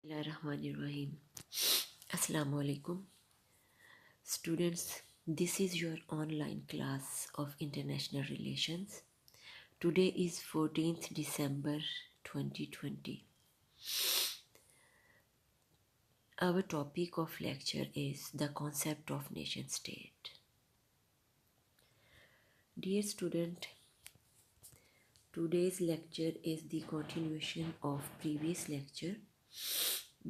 Bismillahirrahmanirrahim. Assalamu alaikum. Students, this is your online class of International Relations. Today is 14th December 2020. Our topic of lecture is the concept of nation state. Dear student, today's lecture is the continuation of previous lecture.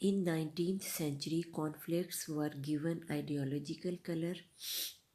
In 19th century, conflicts were given ideological color.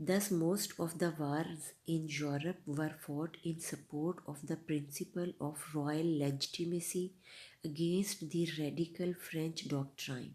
Thus, most of the wars in Europe were fought in support of the principle of royal legitimacy against the radical French doctrine.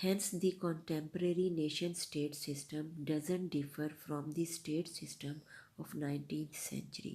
Hence, the contemporary nation-state system doesn't differ from the state system of 19th century.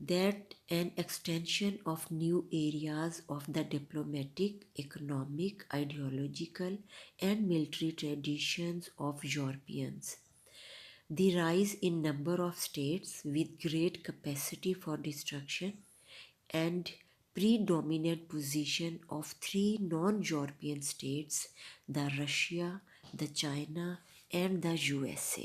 that an extension of new areas of the diplomatic, economic, ideological and military traditions of Europeans. The rise in number of states with great capacity for destruction and predominant position of three non-European states, the Russia, the China and the USA.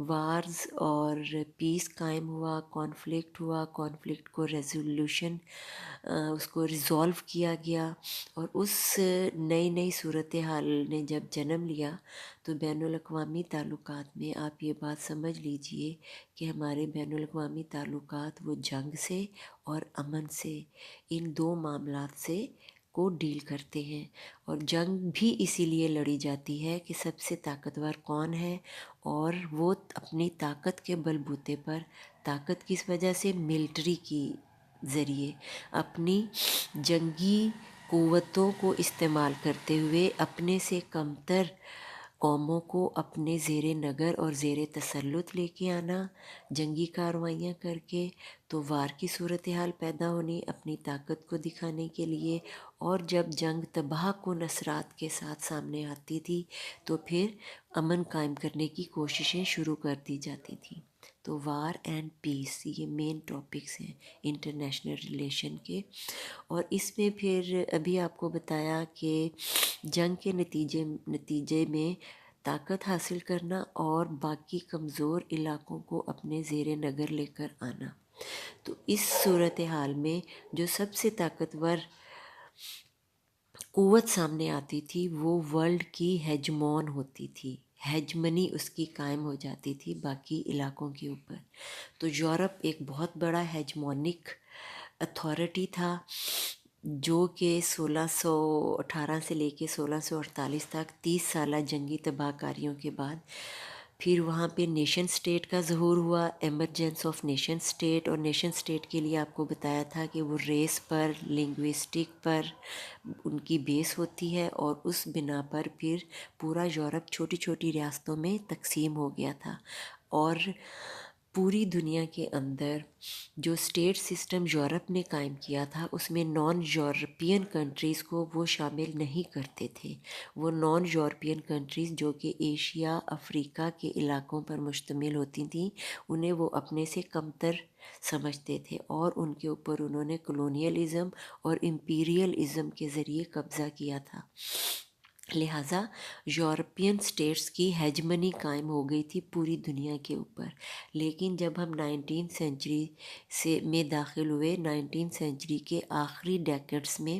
Wars اور پیس قائم ہوا، conflict ہوا، conflict کو resolution اس کو resolve کیا گیا، اور اس نئی صورتحال نے جب جنم لیا تو بین الاقوامی تعلقات میں آپ یہ بات سمجھ لیجئے کہ ہمارے بین الاقوامی تعلقات وہ جنگ سے اور امن سے، ان دو معاملات سے کو ڈیل کرتے ہیں، اور جنگ بھی اسی لیے لڑی جاتی ہے کہ سب سے طاقتور کون ہے، اور وہ اپنی طاقت کے بل بوتے پر، طاقت کس وجہ سے، ملٹری کی ذریعے اپنی جنگی قوتوں کو استعمال کرتے ہوئے اپنے سے کمتر قوموں کو اپنے زیر نگر اور زیر تسلط لے کے آنا، جنگی کارروائیاں کر کے، تو وار کی صورتحال پیدا ہونی اپنی طاقت کو دکھانے کے لیے، اور جب جنگ تباہ کن اثرات کے ساتھ سامنے آتی تھی تو پھر امن قائم کرنے کی کوششیں شروع کر دی جاتی تھیں۔ تو وار اینڈ پیس یہ مین ٹاپکس ہیں انٹرنیشنل ریلیشن کے، اور اس میں پھر ابھی آپ کو بتایا کہ جنگ کے نتیجے میں طاقت حاصل کرنا اور باقی کمزور علاقوں کو اپنے زیر نگر لے کر آنا۔ تو اس صورتحال میں جو سب سے طاقتور قوت سامنے آتی تھی وہ ورلڈ کی ہیجمون ہوتی تھی، ہیجمنی اس کی قائم ہو جاتی تھی باقی علاقوں کے اوپر۔ تو یورپ ایک بہت بڑا ہیجمونک اتھارٹی تھا جو کہ 1618 سے لے کے 1648 تک 30 سالہ جنگی تباہ کاریوں کے بعد پھر وہاں پہ نیشن سٹیٹ کا ظہور ہوا، ایمرجنس آف نیشن سٹیٹ، اور نیشن سٹیٹ کے لیے آپ کو بتایا تھا کہ وہ ریس پر، لنگوسٹک پر ان کی بیس ہوتی ہے، اور اس بنا پر پھر پورا یورپ چھوٹی چھوٹی ریاستوں میں تقسیم ہو گیا تھا، اور پوری دنیا کے اندر جو اسٹیٹ سسٹم یورپ نے قائم کیا تھا اس میں نان یورپین کنٹریز کو وہ شامل نہیں کرتے تھے۔ وہ نان یورپین کنٹریز جو کہ ایشیا، افریقہ کے علاقوں پر مشتمل ہوتی تھیں، انہیں وہ اپنے سے کمتر سمجھتے تھے، اور ان کے اوپر انہوں نے کلونیلزم اور امپیریلزم کے ذریعے قبضہ کیا تھا۔ لہٰذا یورپین سٹیٹس کی ہیجمنی قائم ہو گئی تھی پوری دنیا کے اوپر۔ لیکن جب ہم 19 سینچری میں داخل ہوئے، 19 سینچری کے آخری ڈیکڈز میں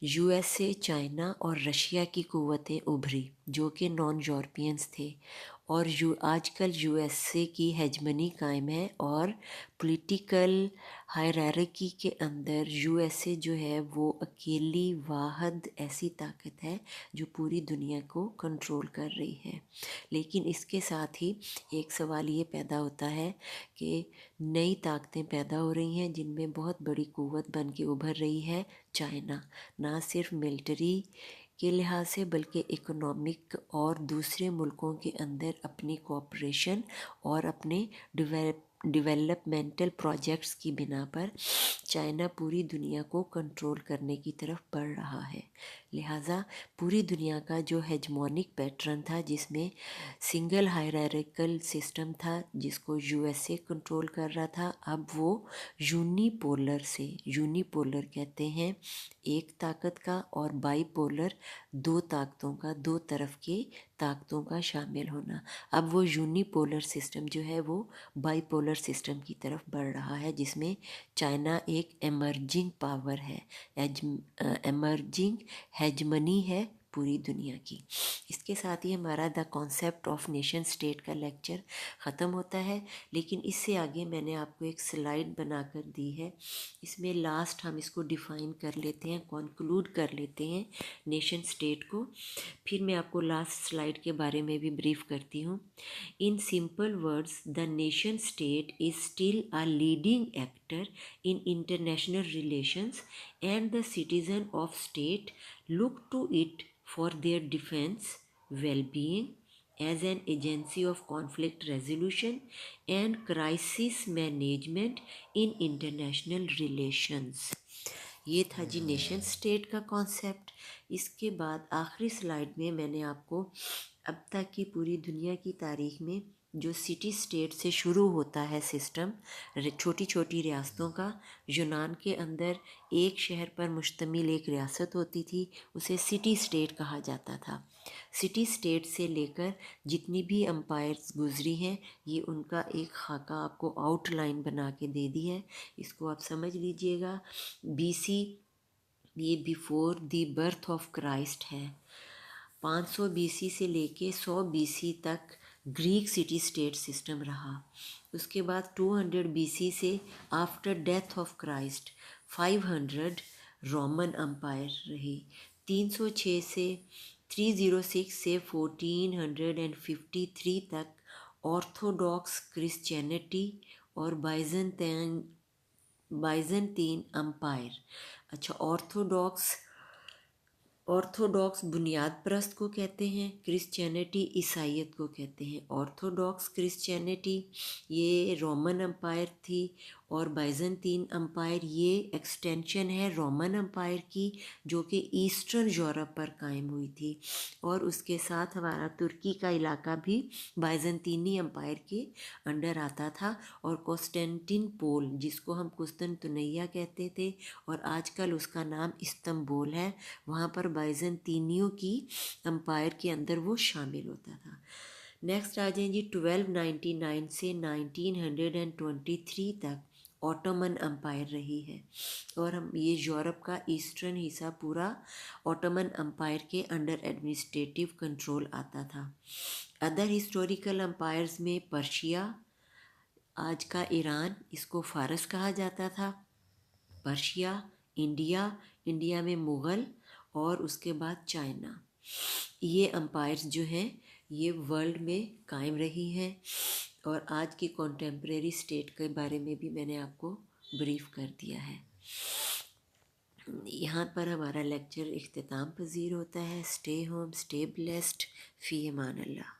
یو ایس اے، چائنا اور رشیا کی قوتیں ابھری جو کہ نان یورپینز تھے، اور آج کل یو ایس اے کی ہیجمنی قائم ہے، اور پولیٹیکل ہائرارکی کے اندر یو ایس اے جو ہے وہ اکیلی واحد ایسی طاقت ہے جو پوری دنیا کو کنٹرول کر رہی ہے۔ لیکن اس کے ساتھ ہی ایک سوال یہ پیدا ہوتا ہے کہ نئی طاقتیں پیدا ہو رہی ہیں جن میں بہت بڑی قوت بن کے ابھر رہی ہے چائنا، نہ صرف ملٹری کے لحاظ سے بلکہ اکنامک اور دوسرے ملکوں کے اندر اپنی کوآپریشن اور اپنے ڈیولپمنٹل پروجیکٹس کی بنا پر چائنا پوری دنیا کو کنٹرول کرنے کی طرف بڑھ رہا ہے۔ لہٰذا پوری دنیا کا جو ہیجمونک پیٹرن تھا جس میں سنگل ہائرارکل سسٹم تھا جس کو یو ایس اے کنٹرول کر رہا تھا، اب وہ یونی پولر کہتے ہیں ایک طاقت کا، اور بائی پولر دو طاقتوں کا، دو طرف کے طاقتوں کا شامل ہونا۔ اب وہ یونی پولر سسٹم جو ہے وہ بائی پولر سسٹم کی طرف بڑھ رہا ہے، جس میں چائنا ایک ایمرجنگ پاور ہے، ایمرجنگ ہیجمنی ہے پوری دنیا کی۔ اس کے ساتھ ہی ہمارا the concept of nation state کا لیکچر ختم ہوتا ہے، لیکن اس سے آگے میں نے آپ کو ایک سلائیڈ بنا کر دی ہے، اس میں لاسٹ ہم اس کو ڈیفائن کر لیتے ہیں، کنکلوڈ کر لیتے ہیں نیشن سٹیٹ کو، پھر میں آپ کو لاسٹ سلائیڈ کے بارے میں بھی بریف کرتی ہوں۔ In simple words, the nation state is still a leading actor in international relations, and the citizen of state look to it for their defense, well-being, as an agency of conflict resolution and crisis management in international relations۔ یہ تھا جی nation state کا concept. اس کے بعد آخری slide میں میں نے آپ کو اب تک کی پوری دنیا کی تاریخ میں جو سٹی سٹیٹ سے شروع ہوتا ہے سسٹم چھوٹی چھوٹی ریاستوں کا، یونان کے اندر ایک شہر پر مشتمل ایک ریاست ہوتی تھی، اسے سٹی سٹیٹ کہا جاتا تھا۔ سٹی اسٹیٹ سے لے کر جتنی بھی امپائرز گزری ہیں یہ ان کا ایک خاکہ آپ کو آؤٹ لائن بنا کے دے دی ہے. اس کو آپ سمجھ لیجئے گا. بی سی یہ before the birth of Christ ہے. 500 بی سی سے لے کے 100 بی سی تک گریک سٹی اسٹیٹ سسٹم رہا. اس کے بعد 200 بی سی سے after death of Christ 500 Roman empire رہی. 306 سے 306 سے 1453 تک آرتھوڈاکس کرسچینٹی اور بائزنطین امپائر. اچھا، آرتھوڈاکس بنیاد پرست کو کہتے ہیں، کرسچینٹی عیسائیت کو کہتے ہیں. آرتھوڈاکس کرسچینٹی یہ رومن امپائر تھی، اور بائزنطین امپائر یہ ایکسٹینشن ہے رومن امپائر کی جو کہ ایسٹرن یورپ پر قائم ہوئی تھی. اور اس کے ساتھ ہمارا ترکی کا علاقہ بھی بائزنطینی امپائر کے انڈر آتا تھا. اور قسطنطین پول جس کو ہم قسطنطنیہ کہتے تھے اور آج کل اس کا نام استنبول ہے، وہاں پر بائزنطینیوں کی امپائر کے اندر وہ شامل ہوتا تھا. نیکسٹ آ جائیں جی. 1299 سے 1923 تک اوٹومن امپائر رہی ہے، اور ہم یہ یورپ کا ایسٹرن حصہ پورا اوٹومن امپائر کے انڈر ایڈمنسٹریٹو کنٹرول آتا تھا. ادر ہسٹوریکل امپائرز میں پرشیا، آج کا ایران، اس کو فارس کہا جاتا تھا، پرشیا، انڈیا میں مغل، اور اس کے بعد چائنا. یہ امپائرز جو ہیں یہ ورلڈ میں قائم رہی ہیں. اور آج کی کنٹمپریری اسٹیٹ کے بارے میں بھی میں نے آپ کو بریف کر دیا ہے. یہاں پر ہمارا لیکچر اختتام پذیر ہوتا ہے. اسٹے ہوم، اسٹے بلیسڈ، فی امان اللہ.